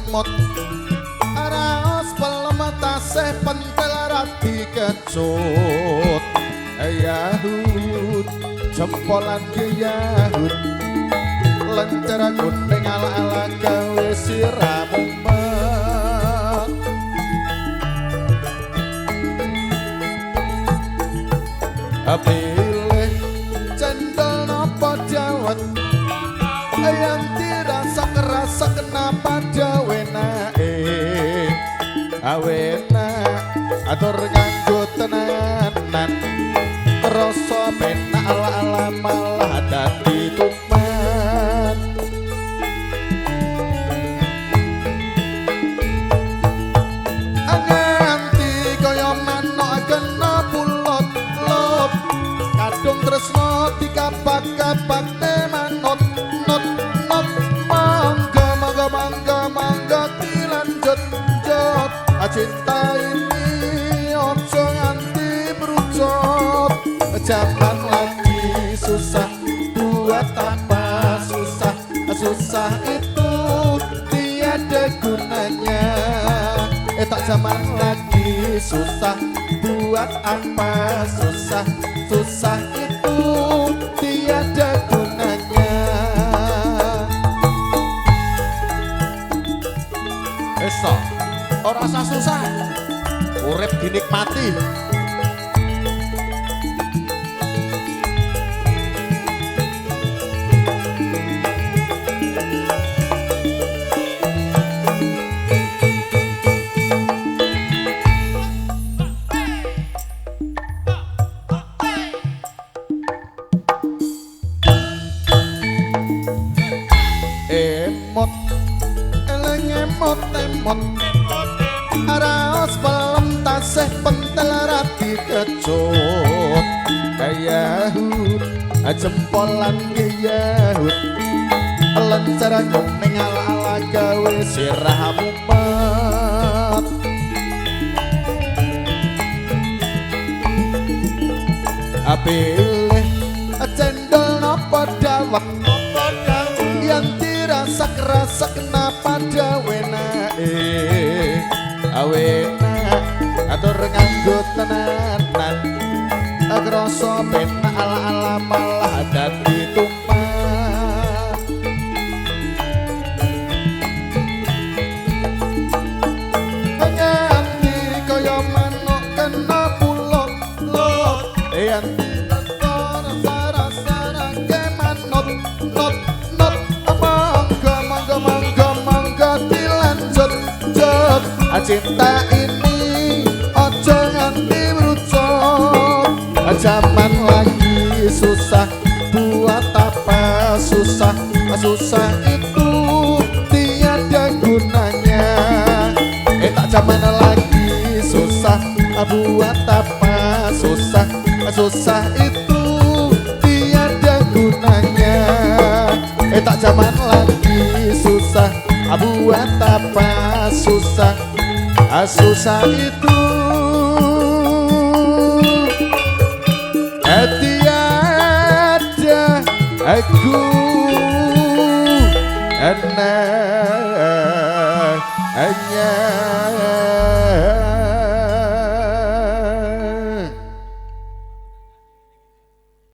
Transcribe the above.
emot raos pelem tasih pentil radi kecut Yahud jempolan ke Yahud lencer kuning ala-ala gawe siramu pilih cendol nopo jawet yang dirasa kerasa kenapa jawena awena atur nganggo tenanan rasa penak ala-ala malah dadi tuman nganti kaya manuk kena pulot lop kadung tresno dikapak-kapak manut not not mangga mangga mangga mangga dilanjut jot cinta ini ojo nganti merucut zaman lagi susah buat apa susah susah itu tiada gunanya tak zaman lagi susah buat apa susah susah itu tiada gunanya esok ora usah susah urip dinikmati emot eleng emot emot raos pelem tasih pentel radi kecut Yahud jempolan ke Yahud lencer kuning ala-ala gawe sirahmu mat pilih cendol nopo dawet yang dirasa kerasa kenapa jawena awena atur nganggo tenanan krasa penak ala-ala malah dadi tuman nganti kaya manuk kena pulot lot yen rasa-rasa ke manut not not mangga mangga mangga mangga dilanjut jut cinta ini ojo nganti merucut zaman lagi susah buat apa susah susah itu tiada gunanya tak zaman lagi susah buat apa susah susah itu tiada gunanya tak zaman lagi susah buat apa susah susah itu tiada gunanya